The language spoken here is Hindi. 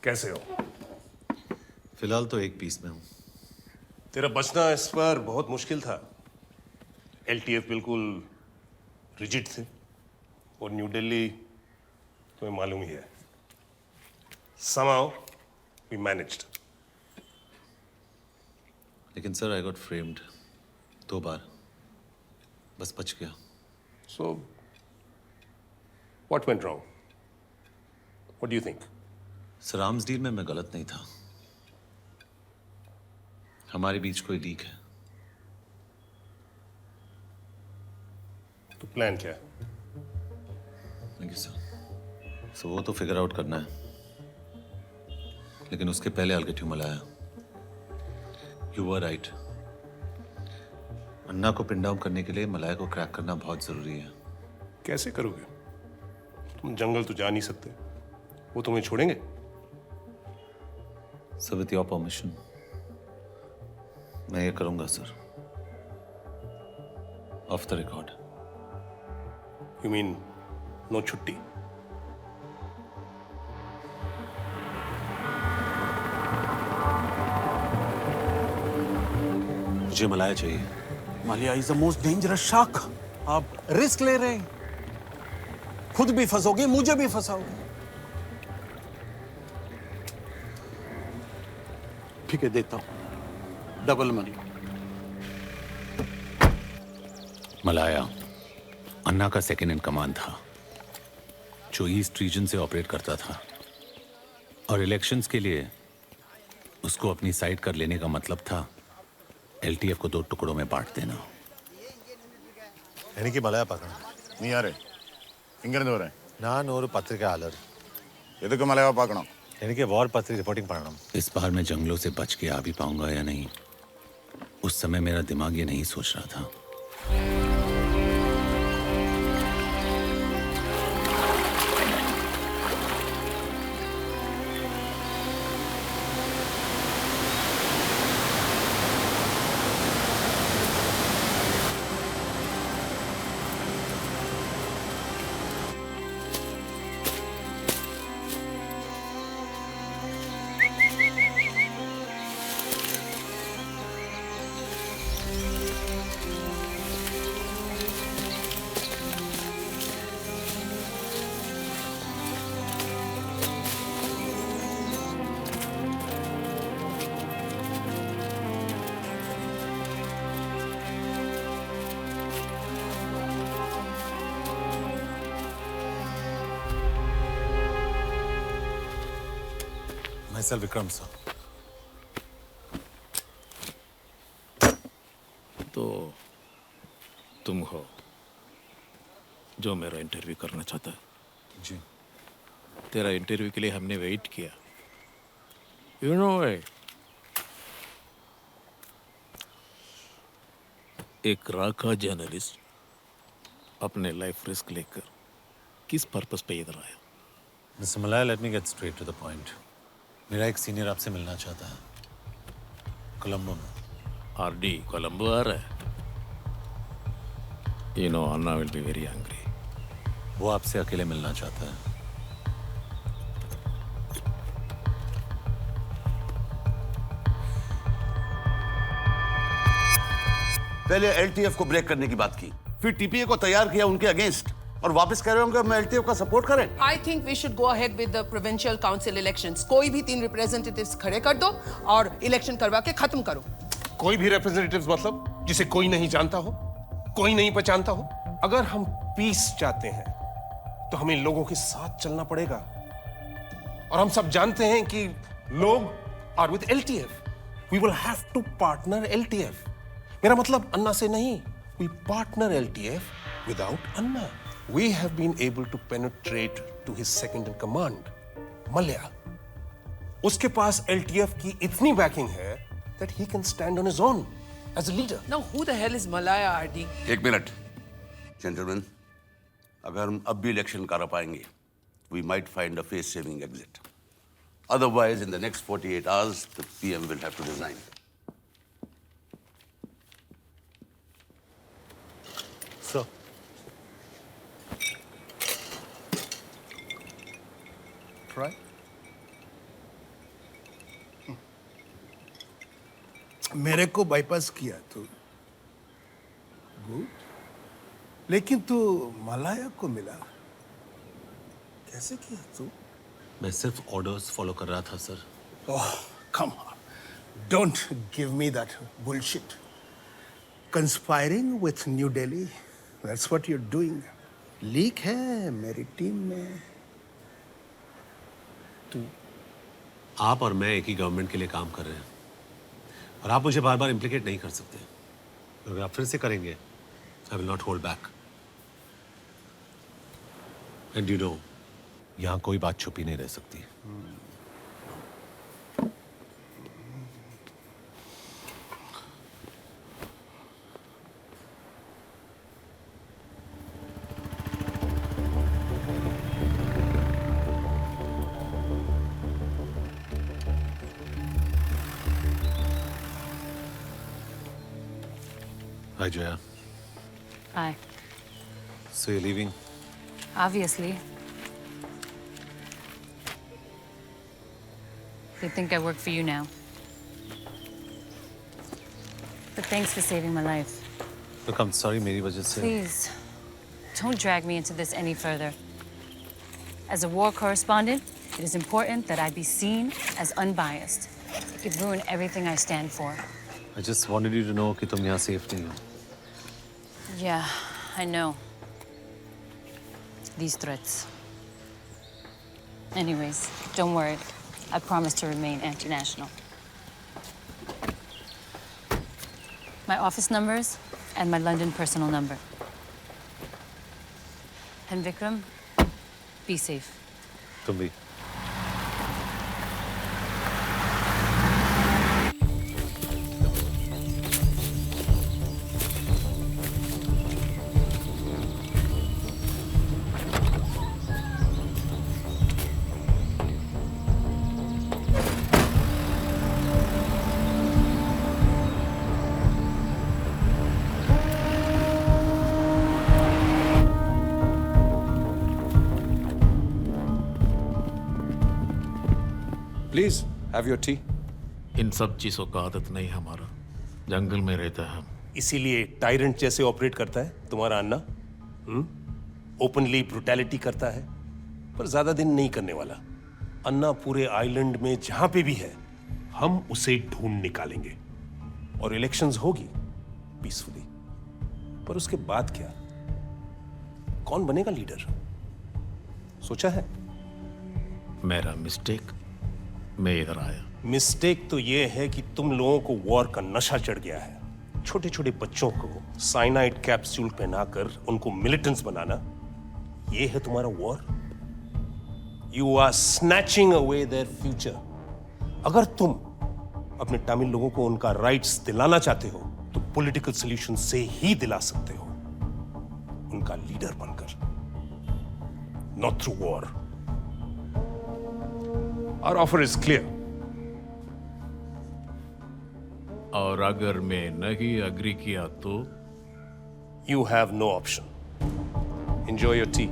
कैसे हो? फिलहाल तो एक पीस में हूं। तेरा बचना इस पर बहुत मुश्किल था। एलटीएफ बिल्कुल रिजिड थे और न्यू दिल्ली तुम्हें मालूम ही है। Somehow we managed. लेकिन सर आई गॉट फ्रेम्ड 2 बार, बस बच गया। So, what went wrong? What do you think? Sir arms deal में मैं गलत नहीं था। हमारे बीच कोई लीक है। तो प्लान क्या है? Thank you sir. सो वो तो फिगर आउट करना है, लेकिन उसके पहले I'll get you Malaya. You were right। अन्ना को पिन डाउन करने के लिए मलाया को क्रैक करना बहुत जरूरी है। कैसे करोगे? तुम जंगल तो जा नहीं सकते। वो तुम्हें छोड़ेंगे? सर विथ योर परमिशन मैं ये करूंगा sir, off the record. You mean no छुट्टी? मुझे मलाया चाहिए। Maliya is the most dangerous shark. आप रिस्क ले रहे हैं, खुद भी फंसोगे, मुझे भी फंसाओगे। ठीक है, देता हूं डबल मनी। मलाया अन्ना का सेकंड इन कमांड था, जो ईस्ट रीजन से ऑपरेट करता था, और इलेक्शंस के लिए उसको अपनी साइड कर लेने का मतलब था एलटीएफ को 2 टुकड़ों में बांट देना। എനിക്ക് മലയാ പാക്കണം. നീ ആരെ? ഇങ്ങനെ വരെ? ഞാൻ ഒരു പത്രിക ആലർ। എതൊക്കെ മലയാ പാക്കണം? എനിക്ക് വാർ പത്രിക रिपोर्टिंग पढ़ना। इस बार मैं जंगलों से बच के आ भी पाऊंगा या नहीं, उस समय मेरा दिमाग ये नहीं सोच रहा था। myself Vikram sir. तो तुम हो जो मेरा इंटरव्यू करना चाहता है। जी। तेरा इंटरव्यू के लिए हमने वेट किया। यू नो एक राका जर्नलिस्ट अपने लाइफ रिस्क लेकर किस पर्पस पे इधर आया? Mister Malaya, let me get straight to the point. मेरा एक सीनियर आपसे मिलना चाहता है, कोलंबो में। आरडी कोलंबो आ रहा है। You know Anna will be very angry. वो आपसे अकेले मिलना चाहता है। पहले एलटीएफ को ब्रेक करने की बात की, फिर टीपीए को तैयार किया उनके अगेंस्ट, और वापस कह रहे होंगे हम एलटीएफ का सपोर्ट करें। I think we should go ahead with the provincial council elections. कोई भी 3 representatives खड़े कर दो और इलेक्शन करवा के खत्म करो। कोई भी रिप्रेजेंटेटिव्स मतलब जिसे कोई नहीं जानता हो, कोई नहीं पहचानता हो? अगर हम पीस चाहते हैं तो हमें लोगों के साथ चलना पड़ेगा, और हम सब जानते हैं कि लोग are with LTF. We will have to partner LTF. मेरा मतलब अन्ना से नहीं, we partner LTF without Anna. We have been able to penetrate to his second in command, मल्या। उसके पास एलटीएफ की इतनी बैकिंग है that he can stand on his own as a leader. Now who the hell is Malaya, RD? एक मिनट, जेंटलमैन, अगर हम अब भी इलेक्शन करा पाएंगे, we might find a face-saving exit. Otherwise, in the next 48 hours, the PM will have to resign. Sir. Try. मेरे को बाईपास किया तू, गुड, लेकिन तू मलाया को मिला, कैसे किया तू? मैं सिर्फ ऑर्डर्स फॉलो कर रहा था sir. Oh, come on. Don't give me that bullshit. Conspiring with New Delhi, that's what you're doing. Leak है मेरी टीम में। आप और मैं एक ही गवर्नमेंट के लिए काम कर रहे हैं और आप मुझे बार बार इम्प्लीकेट नहीं कर सकते। अगर आप फिर से करेंगे, I will not hold back. And you know, यहाँ कोई बात छुपी नहीं रह सकती। Hi, Jaya. Hi. So you're leaving? Obviously. They think I work for you now. But thanks for saving my life. Look, I'm sorry मेरी वजह से। Please, don't drag me into this any further. As a war correspondent, it is important that I be seen as unbiased. It could ruin everything I stand for. I just wanted you to know कि तुम यहाँ safe नहीं हो। Yeah, I know. These threats. Anyways, don't worry. I promise to remain anti-national. My office numbers and my London personal number. And Vikram, be safe. तुम भी। Please have your tea. इन सब चीज़ों का आदत नहीं हमारा, जंगल में रहता है हम। इसीलिए टायरेंट जैसे ऑपरेट करता है तुम्हारा अन्ना। ओपनली ब्रुटैलिटी करता है, पर ज्यादा दिन नहीं करने वाला। अन्ना पूरे आइलैंड में जहां पे भी है, हम उसे ढूंढ निकालेंगे और इलेक्शंस होगी पीसफुली। पर उसके बाद क्या? कौन बनेगा लीडर? सोचा है? मेरा मिस्टेक, मैं इधर आया। मिस्टेक तो ये है कि तुम लोगों को वॉर का नशा चढ़ गया है। छोटे छोटे बच्चों को साइनाइड कैप्सूल पहनाकर उनको मिलिटेंट्स बनाना, ये है तुम्हारा war. You are snatching away their future. अगर तुम अपने तमिल लोगों को उनका राइट्स दिलाना चाहते हो, तो पॉलिटिकल सॉल्यूशन से ही दिला सकते हो, उनका लीडर बनकर, not through war. Our offer is clear. और अगर मैं नहीं अग्री किया तो? You have no option. Enjoy your tea.